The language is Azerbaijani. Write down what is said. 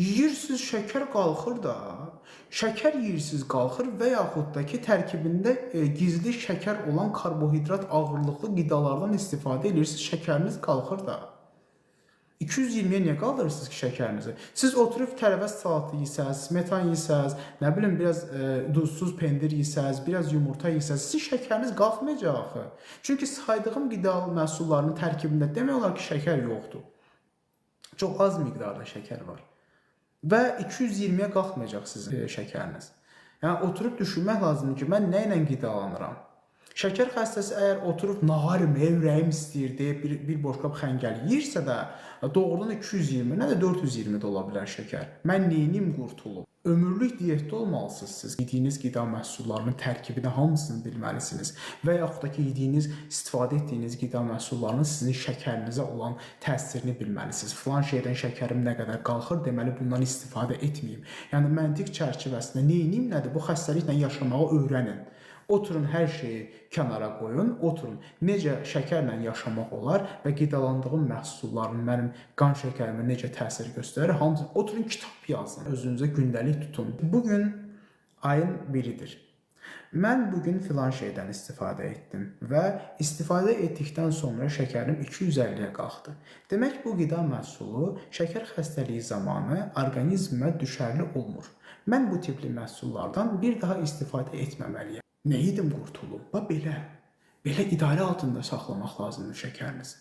Yeyirsiniz, şəkər qalxır da. Şəkər yeyirsiniz, qalxır və yaxud da ki, tərkibində gizli şəkər olan karbohidrat ağırlıqlı qidalardan istifadə edirsiniz, şəkəriniz qalxır da. 220-yə niyə qaldırırsınız ki şəkərinizi? Siz oturub tərəvəz salatı yesəz, smetan yesəz, nə bilim biraz duzsuz pendir yesəz, biraz yumurta yesəz, sizin şəkəriniz qalxmayacaq axı. Çünki saydığım qida məhsullarının tərkibində demək olar ki, şəkər yoxdur. Çox az miqdarda şəkər var. Və 220-yə qalxmayacaq sizin şəkəriniz. Yəni, oturub düşünmək lazımdır ki, mən nə ilə qidalanıram? Şəkər xəstəsi əgər oturub nağarım, ürəyim istəyir deyib bir boşqab xəngəl yeyirsə də, doğrudan 220, nə də 420 də ola bilər şəkər. Mən neynim qurtulub? Ömürlük diyetdə olmalısınız siz. Yediyiniz qida məhsullarının tərkibini hamısını bilməlisiniz. Və yaxud da ki, yediyiniz, istifadə etdiyiniz qida məhsullarının sizin şəkərinizə olan təsirini bilməlisiniz. Filan şeydən şəkərim nə qədər qalxır, deməli bundan istifadə etməyim. Yəni, məntiq çərçivəsində neynim nədir? Bu xəstəliklə yaşamağı öyrənin. Oturun, hər şeyi kənara qoyun, oturun. Necə şəkərlə yaşamaq olar və qidalandığım məhsulların mənim qan şəkərimə necə təsir göstərir, hamısı. Oturun, kitab yazın, özünüzə gündəlik tutun. Bugün ayın 1-idir. Mən bugün filan şeydən istifadə etdim və istifadə etdikdən sonra şəkərim 250-yə qalxdı. Demək, bu qida məhsulu şəkər xəstəliyi zamanı orqanizmə düşərli olmur. Mən bu tipli məhsullardan bir daha istifadə etməməliyəm. Nə edim qurtulub? Belə idarə altında saxlamaq lazımdır şəkərinizi.